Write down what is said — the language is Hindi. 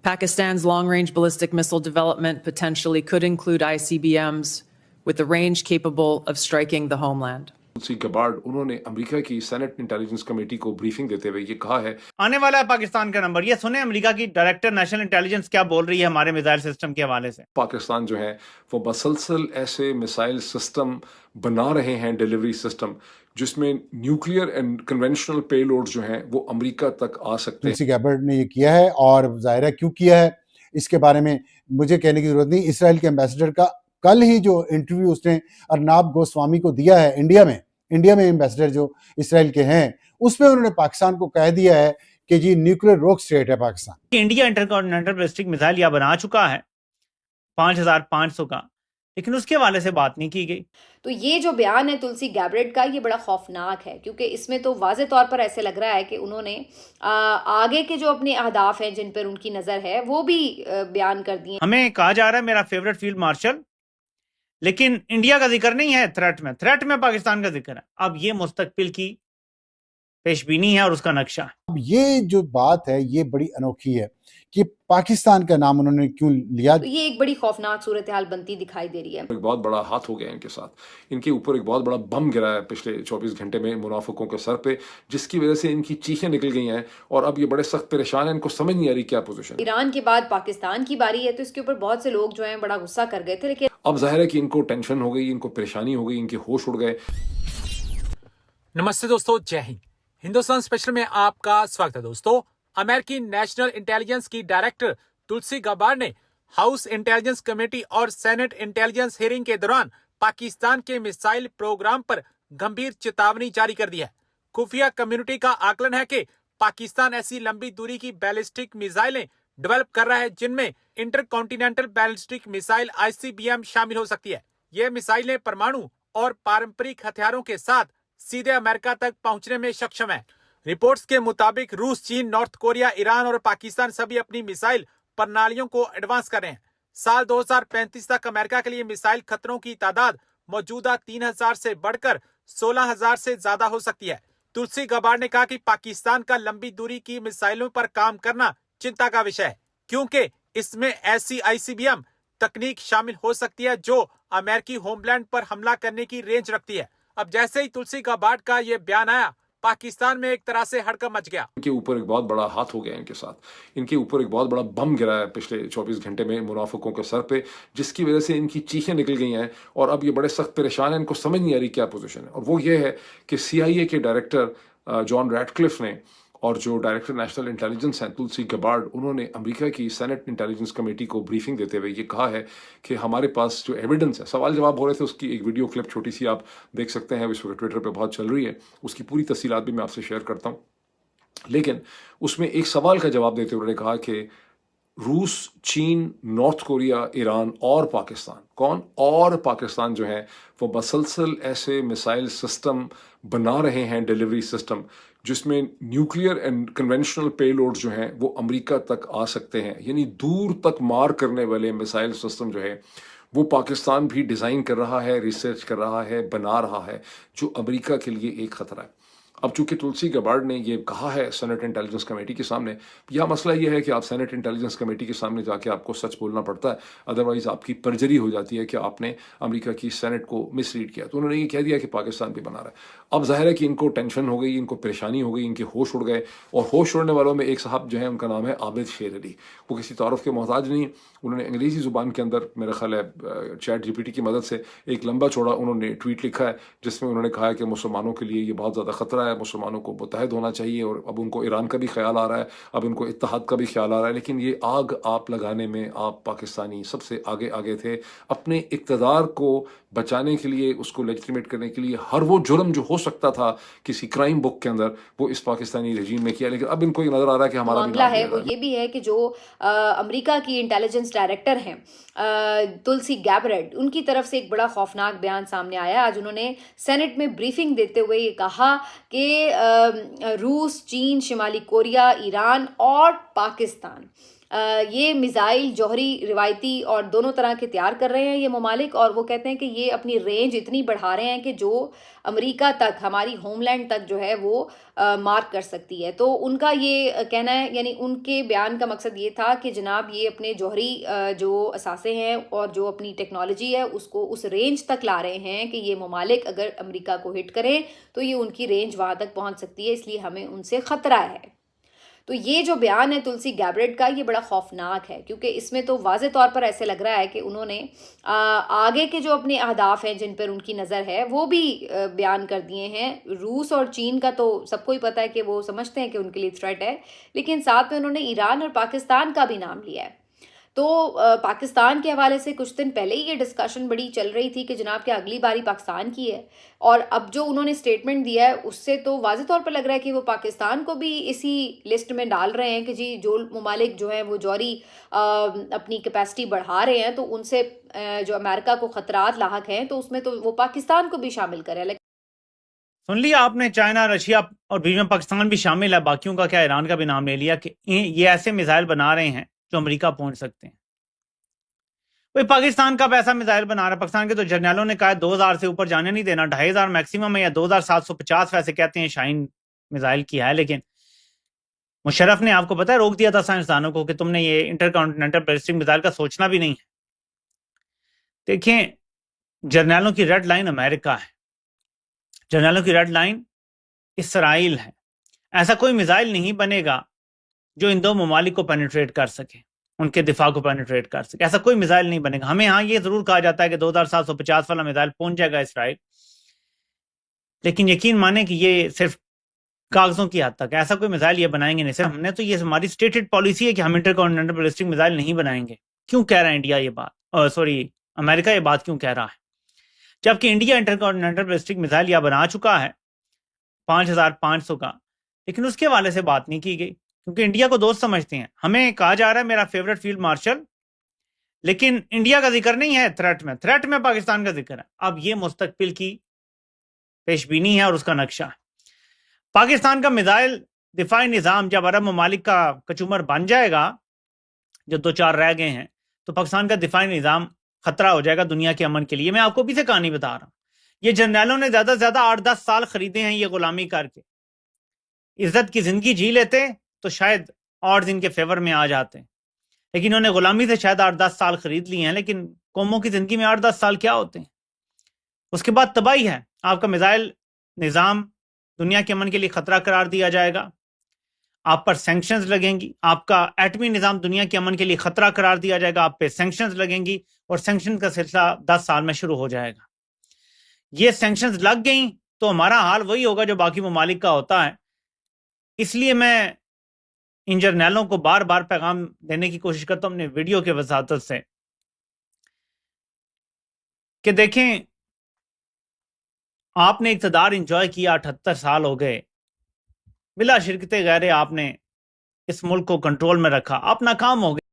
Pakistan's long-range ballistic missile development potentially could include ICBMs with a range capable of striking the homeland. Tulsi Gabbard उन्होंने अमेरिका की सेनेट इंटेलिजेंस कमेटी को ब्रीफिंग देते हुए ये कहा है, आने वाला है पाकिस्तान का नंबर। ये सुने अमेरिका की डायरेक्टर नेशनल इंटेलिजेंस क्या बोल रही है हमारे मिसाइल सिस्टम के हवाले से। पाकिस्तान जो है वो मसलसल ऐसे मिसाइल सिस्टम बना रहे हैं, डिलीवरी सिस्टम, जिसमें न्यूक्लियर एंड कन्वेंशनल पेलोड जो हैं वो अमेरिका तक आ सकते हैं। तुलसी गैबर्ड ने ये किया है और जाहिर है क्यों किया है इसके बारे में मुझे कहने की जरूरत नहीं। इसराइल के एम्बेसडर का कल ही जो इंटरव्यू उसने अर्नाब गोस्वामी को दिया है इंडिया में एम्बेसडर जो इसराइल के हैं, उसमें उन्होंने पाकिस्तान को कह दिया है कि जी न्यूक्लियर रोक स्टेट है Pakistan. India intercontinental ballistic missile या बना चुका है 5500 का, लेकिन उसके हवाले से बात नहीं की गई। तो ये जो बयान है तुलसी गैबरेट का, ये बड़ा खौफनाक है, क्योंकि इसमें तो वाज़े तौर पर ऐसे लग रहा है कि उन्होंने आगे के जो अपने अहदाफ हैं जिन पर उनकी नज़र है वो भी बयान कर दिए। हमें कहा जा रहा है मेरा फेवरेट फील्ड मार्शल, लेकिन इंडिया का जिक्र नहीं है थ्रेट में पाकिस्तान का जिक्र है। अब ये मुस्तकबिल की पेशबीनी है और उसका नक्शा है। अब ये जो बात है ये बड़ी अनोखी है कि पाकिस्तान का नाम उन्होंने क्यों लिया। तो ये एक बड़ी खौफनाक सूरत हाल बनती दिखाई दे रही है। एक बहुत बड़ा हाथ हो गया इनके साथ, इनके ऊपर एक बहुत बड़ा बम गिरा है पिछले 24 घंटे में मुनाफिकों के सर पे, जिसकी वजह से इनकी चीखें निकल गई हैं और अब ये बड़े सख्त परेशान हैं। इनको समझ नहीं आ रही क्या पोजीशन। ईरान के बाद पाकिस्तान की बारी है, तो इसके ऊपर बहुत से लोग जो हैं बड़ा गुस्सा कर गए थे, लेकिन अब जाहिर है कि इनको टेंशन हो गई, इनको परेशानी हो गई, इनके होश उड़ गए। नमस्ते दोस्तों, जय हिंद। हिंदुस्तान स्पेशल में आपका स्वागत है दोस्तों। अमेरिकी नेशनल इंटेलिजेंस की डायरेक्टर तुलसी गबार्ड ने हाउस इंटेलिजेंस कमेटी और सेनेट इंटेलिजेंस हियरिंग के दौरान पाकिस्तान के मिसाइल प्रोग्राम पर गंभीर चेतावनी जारी कर दी है। खुफिया कम्युनिटी का आकलन है कि पाकिस्तान ऐसी लंबी दूरी की बैलिस्टिक मिसाइलें डेवलप कर रहा है जिनमें इंटरकॉन्टिनेंटल बैलिस्टिक मिसाइल ICBM शामिल हो सकती है। ये मिसाइलें परमाणु और पारंपरिक हथियारों के साथ सीधे अमेरिका तक पहुंचने में सक्षम है। रिपोर्ट्स के मुताबिक रूस, चीन, नॉर्थ कोरिया, ईरान और पाकिस्तान सभी अपनी मिसाइल प्रणालियों को एडवांस कर रहे हैं। साल 2035 तक अमेरिका के लिए मिसाइल खतरों की तादाद मौजूदा 3000 से बढ़कर 16000 से ज्यादा हो सकती है। तुलसी गबार्ड ने कहा कि पाकिस्तान का लंबी दूरी की मिसाइलों पर काम करना चिंता का विषय है, क्योंकि इसमें ऐसी ICBM तकनीक शामिल हो सकती है जो अमेरिकी होमलैंड पर हमला करने की रेंज रखती है। अब जैसे ही तुलसी गबार्ड का ये बयान आया, पाकिस्तान में एक तरह से हड़कंप मच गया। इनके ऊपर एक बहुत बड़ा हाथ हो गया इनके साथ, इनके ऊपर एक बहुत बड़ा बम गिरा है पिछले 24 घंटे में मुनाफिकों के सर पे, जिसकी वजह से इनकी चीखें निकल गई हैं और अब ये बड़े सख्त परेशान हैं। इनको समझ नहीं आ रही क्या पोजीशन है, और वो ये है कि CIA के डायरेक्टर जॉन रैटक्लिफ ने और जो डायरेक्टर नेशनल इंटेलिजेंस हैं तुलसी गबार्ड, उन्होंने अमेरिका की सेनेट इंटेलिजेंस कमेटी को ब्रीफिंग देते हुए ये कहा है कि हमारे पास जो एविडेंस है, सवाल जवाब हो रहे थे, उसकी एक वीडियो क्लिप छोटी सी आप देख सकते हैं, इस वक्त ट्विटर पे बहुत चल रही है, उसकी पूरी तफसीलात भी मैं आपसे शेयर करता हूँ। लेकिन उसमें एक सवाल का जवाब देते हुए उन्होंने कहा कि रूस, चीन, नॉर्थ कोरिया, ईरान और पाकिस्तान जो है वो मसलसल ऐसे मिसाइल सिस्टम बना रहे हैं, डिलीवरी सिस्टम, जिसमें न्यूक्लियर एंड कन्वेंशनल पेलोड जो हैं वो अमेरिका तक आ सकते हैं। यानी दूर तक मार करने वाले मिसाइल सिस्टम जो है वो पाकिस्तान भी डिज़ाइन कर रहा है, रिसर्च कर रहा है, बना रहा है, जो अमेरिका के लिए एक खतरा है। अब चूंकि तुलसी गबार्ड ने ये कहा है सेनेट इंटेलिजेंस कमेटी के सामने, यह मसला यह है कि आप सेनेट इंटेलिजेंस कमेटी के सामने जाके आपको सच बोलना पड़ता है, अदरवाइज आपकी परजरी हो जाती है कि आपने अमेरिका की सेनेट को मिसरीड किया। तो उन्होंने ये कह दिया कि पाकिस्तान भी बना रहा है। अब जाहिर है कि इनको टेंशन हो गई, इनको परेशानी हो गई, इनके होश उड़ गए, और होश उड़ने वालों में एक साहब जो है उनका नाम है आबिद शेर अली। वो किसी तारुफ के मोहताज नहीं, उन्होंने अंग्रेज़ी ज़ुबान के अंदर मेरा ख्याल है ChatGPT की मदद से एक लंबा चौड़ा उन्होंने ट्वीट लिखा है, जिसमें उन्होंने कहा है कि मुसलमानों के लिए ये बहुत ज़्यादा ख़तरा है, मुसलमानों को मुत्तहद होना चाहिए, और अब उनको ईरान का भी ख्याल आ रहा है, अब उनको इत्तेहाद का भी ख्याल आ रहा है। लेकिन ये आग आप लगाने में आप पाकिस्तानी सबसे आगे थे, अपने इक़्तिदार को बचाने के लिए, उसको लेजिटिमेट करने के लिए हर वो जुर्म जो हो सकता था किसी क्राइम बुक के अंदर, वो इस पाकिस्तानी रजीम ने किया। लेकिन अब इनको ये नज़र आ रहा है कि हमारा मामला है वो ये भी है कि जो अमेरिका की इंटेलिजेंस डायरेक्टर हैं तुलसी गैबरेट, उनकी तरफ से एक बड़ा खौफनाक बयान सामने आया। आज उन्होंने सेनेट में ब्रीफिंग देते हुए ये कहा कि रूस, चीन, शिमाली कोरिया, ईरान और पाकिस्तान ये मिसाइल जौहरी रिवायती और दोनों तरह के तैयार कर रहे हैं ये ममालिक, और वो कहते हैं कि ये अपनी रेंज इतनी बढ़ा रहे हैं कि जो अमेरिका तक, हमारी होमलैंड तक जो है वो मार्क कर सकती है। तो उनका ये कहना है, यानी उनके बयान का मकसद ये था कि जनाब ये अपने जौहरी जो असासे हैं और जो अपनी टेक्नोलॉजी है उसको उस रेंज तक ला रहे हैं कि ये ममालिक अगर अमेरिका को हिट करें तो ये उनकी रेंज वहाँ तक पहुँच सकती है, इसलिए हमें उनसे ख़तरा है। तो ये जो बयान है तुलसी गैब्रेड का, ये बड़ा खौफनाक है, क्योंकि इसमें तो वाज़े तौर पर ऐसे लग रहा है कि उन्होंने आगे के जो अपने अहदाफ हैं जिन पर उनकी नज़र है वो भी बयान कर दिए हैं। रूस और चीन का तो सबको ही पता है कि वो समझते हैं कि उनके लिए थ्रेट है, लेकिन साथ में उन्होंने ईरान और पाकिस्तान का भी नाम लिया है। तो पाकिस्तान के हवाले से कुछ दिन पहले ही ये डिस्कशन बड़ी चल रही थी कि जनाब कि अगली बारी पाकिस्तान की है, और अब जो उन्होंने स्टेटमेंट दिया है उससे तो वाज़े तौर पर लग रहा है कि वो पाकिस्तान को भी इसी लिस्ट में डाल रहे हैं कि जी जो ममालिक जो हैं वो जौहरी अपनी कैपेसिटी बढ़ा रहे हैं तो उनसे जो अमेरिका को ख़तरात लाहक हैं तो उसमें तो वो पाकिस्तान को भी शामिल करें। सुन लिया आपने, चाइना, रशिया और बीच में पाकिस्तान भी शामिल है, बाकियों का क्या, ईरान का भी नाम ले लिया कि ये ऐसे मिसाइल बना रहे हैं जो अमेरिका पहुंच सकते हैं। भाई पाकिस्तान का ऐसा मिसाइल बना रहा है, पाकिस्तान के तो जर्नैलों ने कहा 2000 से ऊपर जाने नहीं देना, 2500 मैक्सिमम है, या 2750 वैसे कहते हैं शाहीन मिसाइल की है। लेकिन मुशर्रफ ने, आपको पता है, रोक दिया था साइंसदानों को कि तुमने ये इंटरकॉन्टिनेंटल बैलिस्टिक मिसाइल का सोचना भी नहीं है। देखें, जर्नैलों की रेड लाइन अमेरिका है, जर्नैलों की रेड लाइन इसराइल है। ऐसा कोई मिसाइल नहीं बनेगा जो इन दो ममालिक को पेनिट्रेट कर सके, उनके दिफा को पेनिट्रेट कर सके, ऐसा कोई मिसाइल नहीं बनेगा। हमें यहाँ ये जरूर कहा जाता है कि 2750 वाला मिसाइल पहुंच जाएगा इसराइल, लेकिन यकीन माने कि ये सिर्फ कागजों की हद तक, ऐसा कोई मिसाइल ये बनाएंगे नहीं। सिर्फ हमने तो, ये हमारी स्टेटेड पॉलिसी है कि हम इंटरकॉन्टिनेंटल बैलिस्टिक मिसाइल नहीं बनाएंगे। क्यों कह रहा है इंडिया ये बात, सॉरी अमेरिका ये बात क्यों कह रहा है, जबकि इंडिया इंटरकॉन्टिनेंटल बैलिस्टिक मिसाइल या बना चुका है 5500 का, लेकिन उसके हवाले से बात नहीं की गई क्योंकि इंडिया को दोस्त समझते हैं। हमें कहा जा रहा है मेरा फेवरेट फील्ड मार्शल, लेकिन इंडिया का जिक्र नहीं है थ्रेट में पाकिस्तान का जिक्र है। अब ये मुस्तकबिल की पेशबीनी है और उसका नक्शा है। पाकिस्तान का मिसाइल दिफाई निज़ाम जब अरब ममालिक का कचूमर बन जाएगा, जो 2-4 रह गए हैं, तो पाकिस्तान का दिफाई निज़ाम खतरा हो जाएगा दुनिया के अमन के लिए। मैं आपको भी से कहानी बता रहा हूं, ये जर्नैलों ने ज्यादा से ज्यादा 8-10 साल खरीदे हैं ये गुलामी करके। इज्जत की जिंदगी जी लेते तो शायद और इनके फेवर में आ जाते, लेकिन उन्होंने गुलामी से शायद 8-10 साल खरीद लिए हैं। लेकिन कौमों की जिंदगी में 8-10 साल क्या होते हैं, उसके बाद तबाही है। आपका मिसाइल निज़ाम दुनिया के अमन के लिए खतरा करार दिया जाएगा, आप पर सैंक्शंस लगेंगी, आपका एटमी निज़ाम दुनिया के अमन के लिए खतरा करार दिया जाएगा, आप पे सैंक्शंस लगेंगी और सैंक्शन का सिलसिला 10 साल में शुरू हो जाएगा। ये सैंक्शंस लग गई तो हमारा हाल वही होगा जो बाकी ममालिक का होता है। इसलिए मैं इन जर्नैलों को बार बार पैगाम देने की कोशिश करता हूं अपने वीडियो के वसातत से कि देखें, आपने इक़्तिदार इंजॉय किया, 78 साल हो गए, बिला शिरकत गैरे आपने इस मुल्क को कंट्रोल में रखा, आप नाकाम हो गए।